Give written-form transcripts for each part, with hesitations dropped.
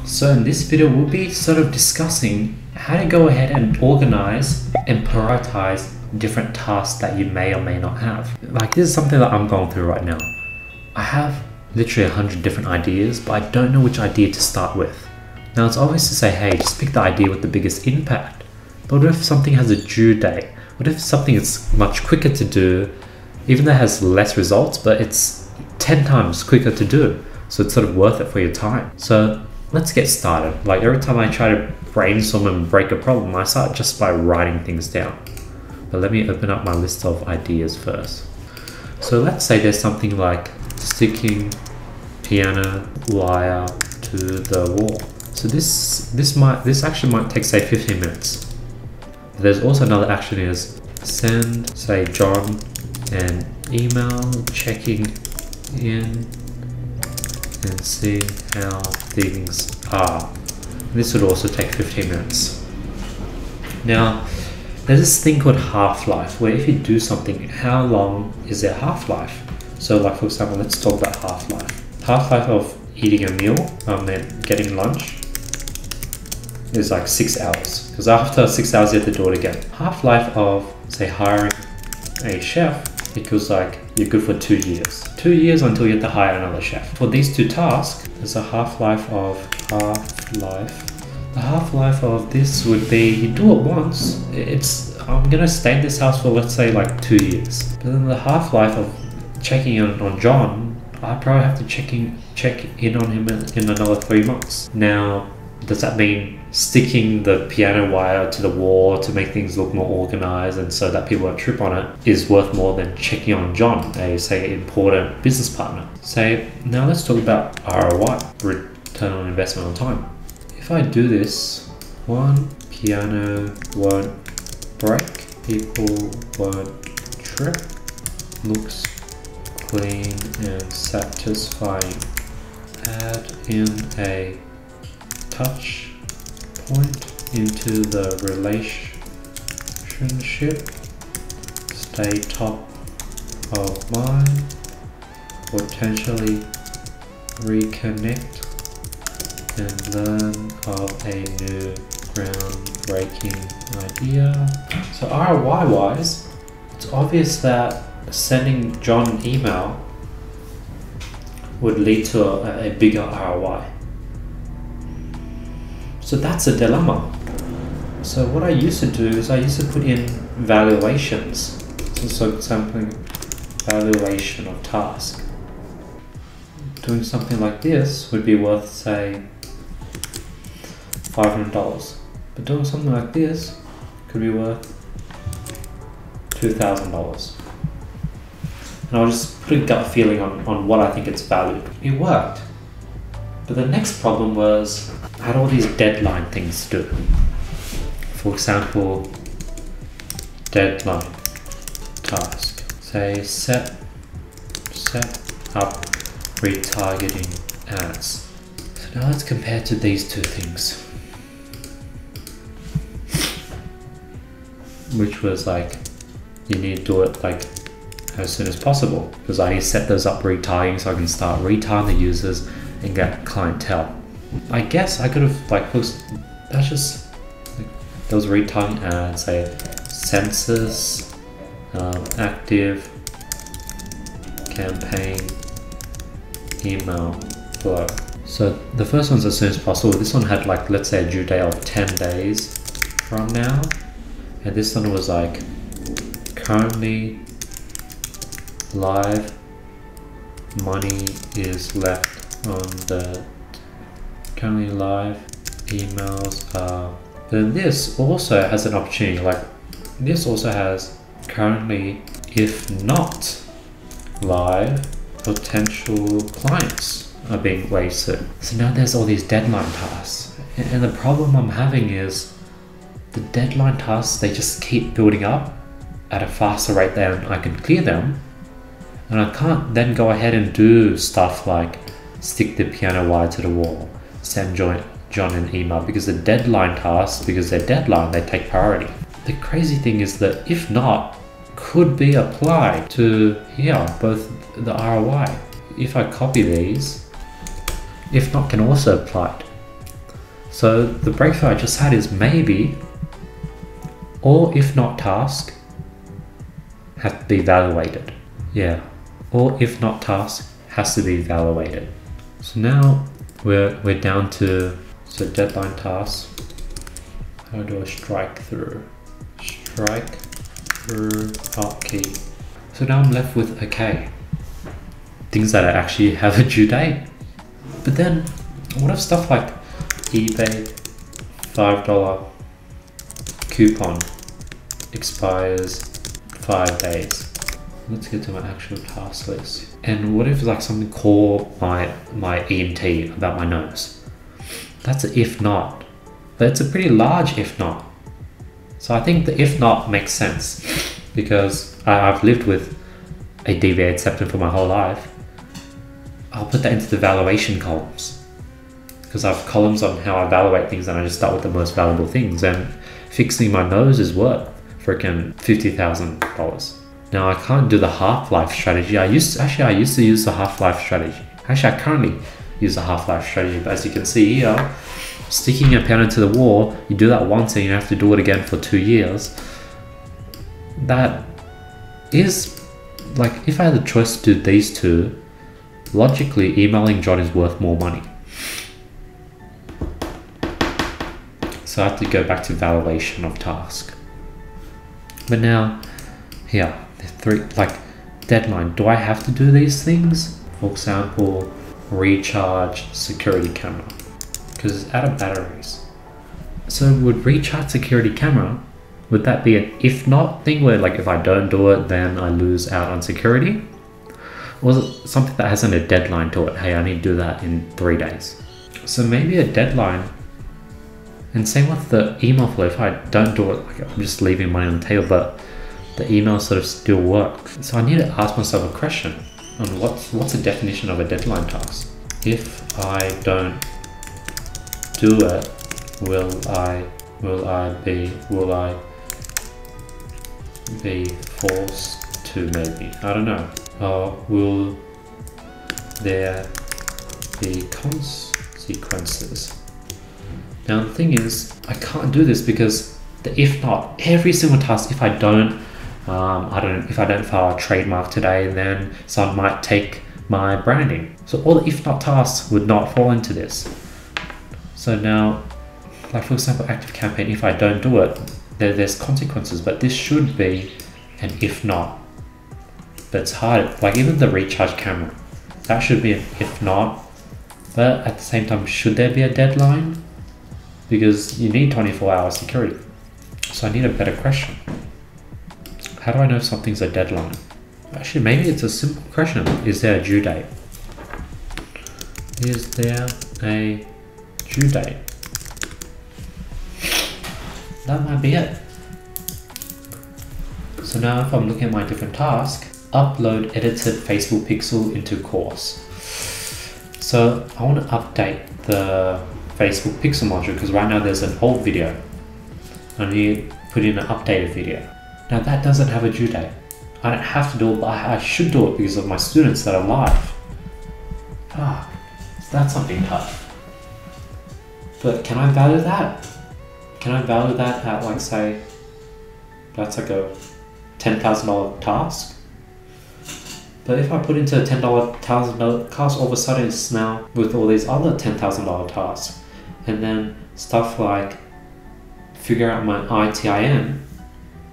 So in this video, we'll be sort of discussing how to go ahead and organize and prioritize different tasks that you may or may not have. Like, this is something that I'm going through right now. I have literally 100 different ideas, but I don't know which idea to start with. Now, it's obvious to say, hey, just pick the idea with the biggest impact. But what if something has a due date? What if something is much quicker to do, even though it has less results, but it's 10 times quicker to do? So it's sort of worth it for your time. So let's get started. Like, every time I try to brainstorm and break a problem, I start just by writing things down. But let me open up my list of ideas first. So let's say there's something like sticking piano wire to the wall. So this actually might take, say, 15 minutes. There's also another action is send, say, John an email checking in and seeing how things are. This would also take 15 minutes. Now, there's this thing called half-life, where if you do something, how long is their half-life? So, like, for example, let's talk about half-life. Half-life of eating a meal, and getting lunch, is like 6 hours. Because after 6 hours, you have to do it again. Half-life of, say, hiring a chef equals like you're good for 2 years. 2 years until you have to hire another chef. For these two tasks, there's a half-life of half-life. The half-life of this would be, you do it once, I'm gonna stay in this house for, let's say, like 2 years. But then the half-life of checking in on John, I probably have to check in on him in another 3 months. Now, does that mean sticking the piano wire to the wall to make things look more organized and so that people won't trip on it is worth more than checking on John, a, say, important business partner? Now let's talk about ROI, return on investment on time. If I do this, one, piano won't break, people won't trip, looks clean and satisfying, add in a touch point into the relationship, stay top of mind, potentially reconnect and learn of a new groundbreaking idea. So ROI wise, it's obvious that sending John an email would lead to a bigger ROI. So that's a dilemma. So what I used to do is I used to put in valuations. So something, valuation of task. Doing something like this would be worth, say, $500. But doing something like this could be worth $2,000. And I'll just put a gut feeling on what I think it's valued. It worked. But the next problem was I had all these deadline things to do. For example, deadline task. Say set up retargeting ads. So now let's compare to these two things. Which was like, you need to do it like as soon as possible, because I need to set those up retargeting so I can start retargeting the users and get clientele. I guess I could have that's just like those retargeting ads, say census, active, campaign, email flow. So the first one's as soon as possible. This one had, like, let's say a due date of 10 days from now. And this one was like currently live, money is left on the currently live, emails are. Then this also has an opportunity, like this also has currently, if not live, potential clients are being wasted. So now there's all these deadline tasks, and the problem I'm having is the deadline tasks, they just keep building up at a faster rate than I can clear them. And I can't then go ahead and do stuff like stick the piano wire to the wall, send John an email, because the deadline tasks, because they're deadline, they take priority. The crazy thing is that if not, could be applied to here, both the ROI. If I copy these, if not can also apply it. So the breakthrough I just had is maybe or if not task have to be evaluated. Yeah, or if not task has to be evaluated. So now we're down to deadline task. How do I strike through? Strike through hotkey. So now I'm left with okay, things that actually have a due date. But then what if stuff like eBay $5 coupon expires 5 days? Let's get to my actual task list. And what if like something call my ENT about my nose? That's an if not, but it's a pretty large if not. So I think the if not makes sense because I've lived with a deviated septum for my whole life. I'll put that into the valuation columns because I have columns on how I evaluate things, and I just start with the most valuable things. And fixing my nose is worth freaking $50,000. Now I can't do the half-life strategy. I used to use the half-life strategy. Actually, I currently use the half-life strategy, but as you can see here, sticking a pen into the wall, you do that once and you have to do it again for 2 years. That is, like, if I had the choice to do these two, logically emailing John is worth more money. So I have to go back to valuation of task. But now, here, three, like deadline, do I have to do these things? For example, recharge security camera, because it's out of batteries. So would recharge security camera, would that be an if not thing where like if I don't do it then I lose out on security? Or is it something that hasn't a deadline to it? Hey, I need to do that in 3 days. So maybe a deadline. And same with the email flow. If I don't do it, like I'm just leaving money on the table, but the email sort of still works. So I need to ask myself a question on what's the definition of a deadline task? If I don't do it, will I be forced to, maybe? I don't know. Or will there be consequences? Now the thing is, I can't do this because the if not, every single task, if I don't file a trademark today, then someone might take my branding. So all the if not tasks would not fall into this. So now, like for example, active campaign, if I don't do it, there's consequences, but this should be an if not. But it's hard, like even the recharge camera, that should be an if not, but at the same time, should there be a deadline? Because you need 24-hour security. So I need a better question. How do I know if something's a deadline? Actually, maybe it's a simple question. Is there a due date? Is there a due date? That might be it. So now if I'm looking at my different task, upload edited Facebook pixel into course. So I want to update the Facebook pixel module because right now there's an old video. I need to put in an updated video. Now that doesn't have a due date. I don't have to do it, but I should do it because of my students that are live. That's something tough. But can I value that? Can I value that at, like, say, that's like a $10,000 task? But if I put into a $10,000 task, all of a sudden it's now with all these other $10,000 tasks. And then stuff like figure out my ITIN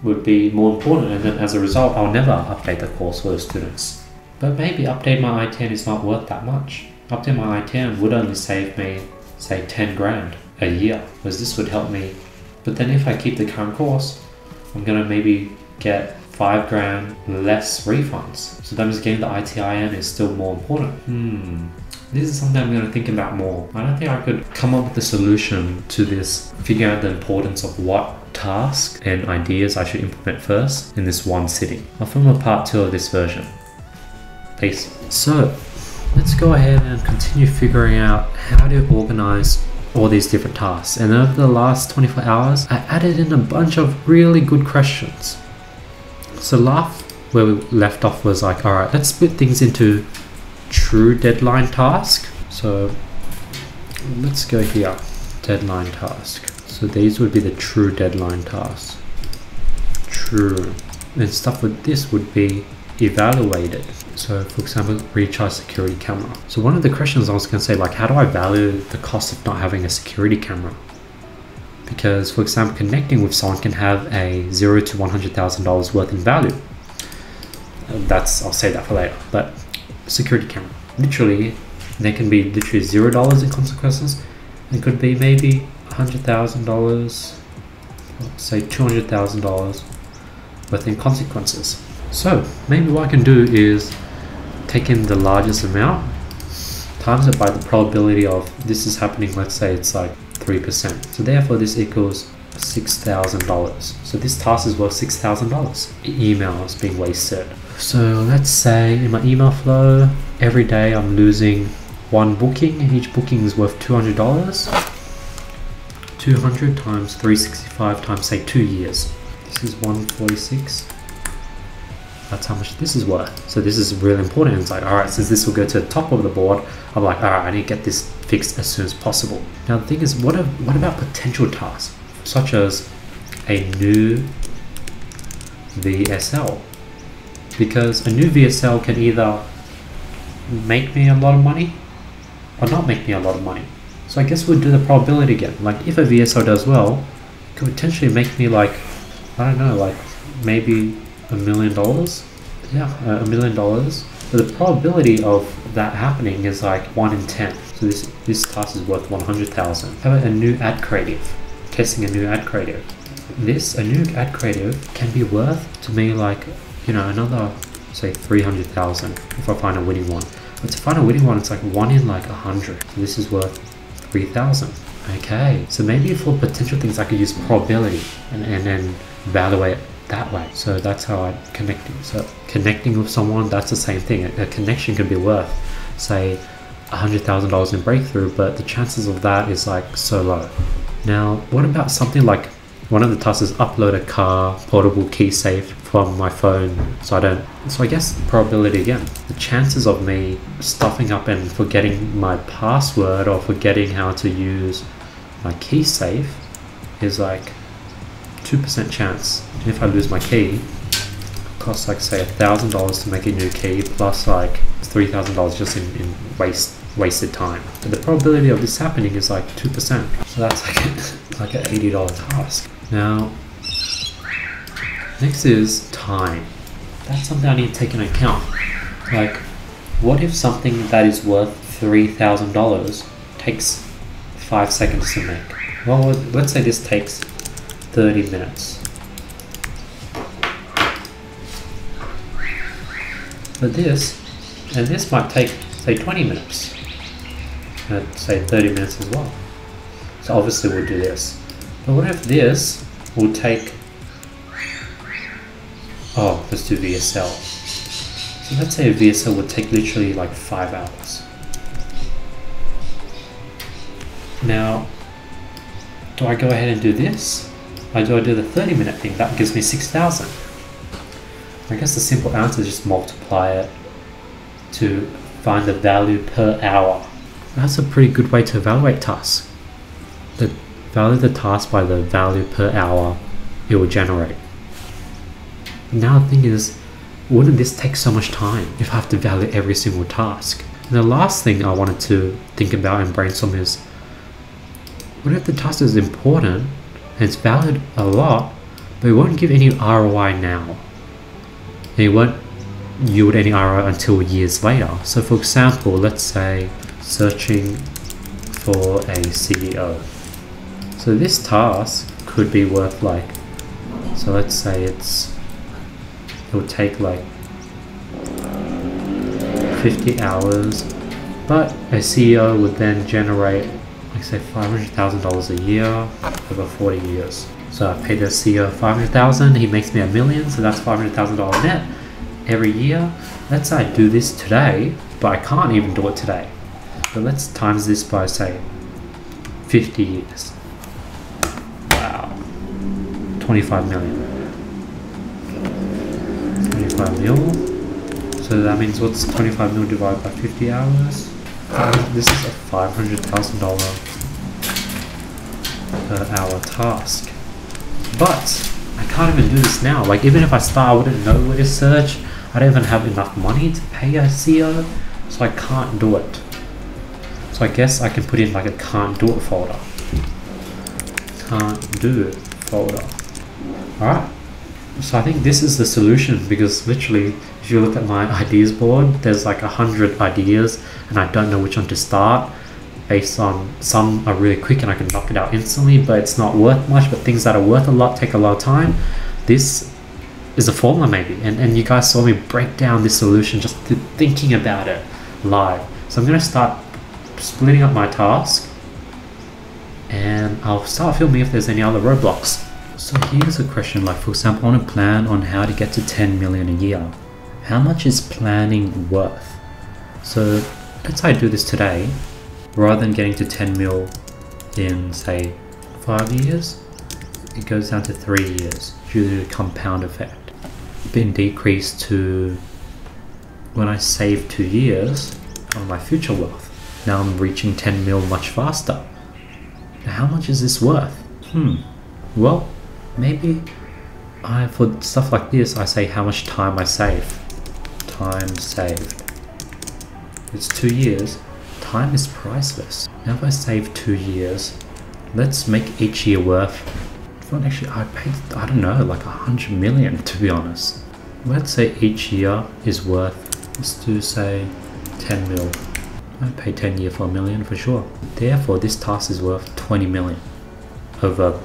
would be more important, and then as a result I'll never update the course for the students. But maybe update my ITIN is not worth that much. Update my ITIN would only save me, say, 10 grand a year, because this would help me. But then if I keep the current course, I'm gonna maybe get 5 grand less refunds. So that means getting the ITIN is still more important. This is something I'm going to think about more. I don't think I could come up with a solution to this, figure out the importance of what tasks and ideas I should implement first in this one sitting. I'll film a part 2 of this version. Peace. So let's go ahead and continue figuring out how to organize all these different tasks. And over the last 24 hours, I added in a bunch of really good questions. So where we left off was like, all right, let's split things into true deadline task. So let's go here. deadline task. So these would be the true deadline tasks. True. And stuff with this would be evaluated. So for example, recharge security camera. So one of the questions I was going to say, like, how do I value the cost of not having a security camera? Because for example, connecting with someone can have a $0 to $100,000 worth in value. I'll say that for later. But security camera, literally, there can be literally $0 in consequences. It could be maybe $100,000, say $200,000 worth in consequences. So maybe what I can do is take in the largest amount, times it by the probability of this is happening. Let's say it's like 3%. So therefore this equals $6,000. So this task is worth $6,000. Email is being wasted. So let's say in my email flow, every day I'm losing one booking. Each booking is worth $200. 200 times 365 times say 2 years. This is 146. That's how much this is worth. So this is really important. It's like, all right, since this will go to the top of the board, I'm like, all right, I need to get this fixed as soon as possible. Now the thing is, what about potential tasks, such as a new VSL? Because a new VSL can either make me a lot of money or not make me a lot of money. So I guess we'll do the probability again. Like if a VSL does well, it could potentially make me like, I don't know, like maybe $1 million. Yeah, $1 million. But the probability of that happening is like 1 in 10. So this task is worth 100,000. How about a new ad creative? Testing a new ad creative. A new ad creative can be worth to me like, you know, another say 300,000 if I find a winning one. But to find a winning one, it's like 1 in like 100. So this is worth 3,000. Okay, so maybe for potential things I could use probability and then evaluate it that way. So that's how I connect. So connecting with someone, that's the same thing. A connection could be worth say $100,000 in breakthrough, but the chances of that is like so low. Now what about something like, one of the tasks is upload a car portable key safe from my phone, so I guess probability again. The chances of me stuffing up and forgetting my password or forgetting how to use my key safe is like 2% chance. And if I lose my key, it costs like say $1,000 to make a new key, plus like $3,000 just in wasted time. But the probability of this happening is like 2%. So that's like an $80 task. Now, next is time. That's something I need to take into account. Like, what if something that is worth $3,000 takes 5 seconds to make? Well, let's say this takes 30 minutes. But this might take, say, 20 minutes. And say 30 minutes as well. So obviously we'll do this. But what if this will take, let's do VSL. So let's say a VSL would take literally like 5 hours. Now, do I go ahead and do this? Or do I do the 30-minute thing? That gives me 6,000. I guess the simple answer is just multiply it to find the value per hour. That's a pretty good way to evaluate tasks. Value the task by the value per hour it will generate. Now the thing is, wouldn't this take so much time if I have to value every single task? And the last thing I wanted to think about and brainstorm is, what if the task is important and it's valued a lot, but it won't give any ROI now? And it won't yield any ROI until years later. So for example, let's say searching for a CEO. So this task could be worth like, so let's say it will take like 50 hours, but a CEO would then generate, like say $500,000 a year over 40 years. So I pay the CEO $500,000, he makes me $1 million, so that's $500,000 net every year. Let's say I do this today, but I can't even do it today. But let's times this by say 50 years. Wow. 25 million. 25 mil. So that means what's 25 mil divided by 50 hours? This is a $500,000 per hour task. But I can't even do this now. Like, even if I start, I wouldn't know where to search. I don't even have enough money to pay a CEO, so I can't do it. So I guess I can put in like a can't do it folder. Can't do folder. Alright. So I think this is the solution, because literally, if you look at my ideas board, there's like 100 ideas and I don't know which one to start. Based on some are really quick and I can knock it out instantly, but it's not worth much. But things that are worth a lot take a lot of time. This is a formula maybe, and you guys saw me break down this solution just thinking about it live. So I'm going to start splitting up my task and I'll start filming if there's any other roadblocks. So here's a question, like for example, I want to plan on how to get to 10 million a year. How much is planning worth? So let's say I do this today, rather than getting to 10 mil in say 5 years, it goes down to 3 years due to the compound effect. Been decreased to when I save 2 years on my future wealth. Now I'm reaching 10 mil much faster. Now how much is this worth? Well, maybe for stuff like this, I say how much time I save. Time saved. It's 2 years. Time is priceless. Now if I save 2 years, let's make each year worth, well, actually I paid, I don't know, like 100 million to be honest. Let's say each year is worth, let's do say 10 mil. I'd pay 10 year for $1 million for sure. Therefore this task is worth 20 million over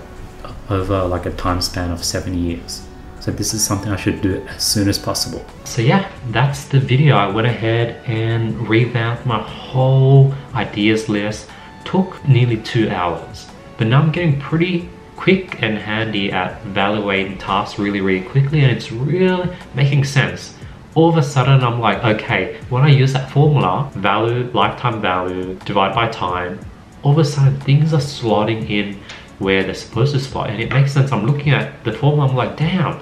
like a time span of 7 years. So this is something I should do as soon as possible. So yeah, that's the video. I went ahead and revamped my whole ideas list. Took nearly 2 hours, but now I'm getting pretty quick and handy at evaluating tasks really quickly, and it's really making sense. All of a sudden I'm like, okay, when I use that formula, value, lifetime value, divide by time, all of a sudden things are slotting in where they're supposed to slot, and it makes sense. I'm looking at the formula, I'm like, damn,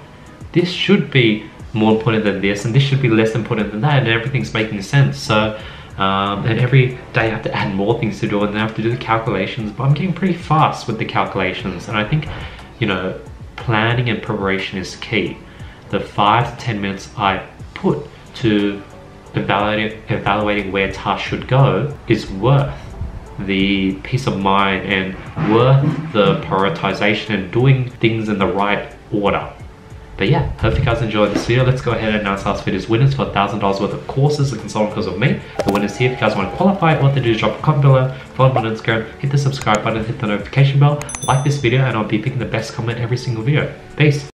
this should be more important than this, and this should be less important than that, and everything's making sense. So, and every day I have to add more things to do, and then I have to do the calculations, but I'm getting pretty fast with the calculations. And I think, you know, planning and preparation is key. The 5 to 10 minutes I put to evaluating where tasks should go is worth the peace of mind and worth the prioritization and doing things in the right order. But yeah, hope you guys enjoyed this video. Let's go ahead and announce last video's winners for $1,000 worth of courses, the consultant course of me. The winners here. If you guys want to qualify, what to do is drop a comment below, follow me on Instagram, hit the subscribe button, hit the notification bell, like this video, and I'll be picking the best comment every single video. Peace.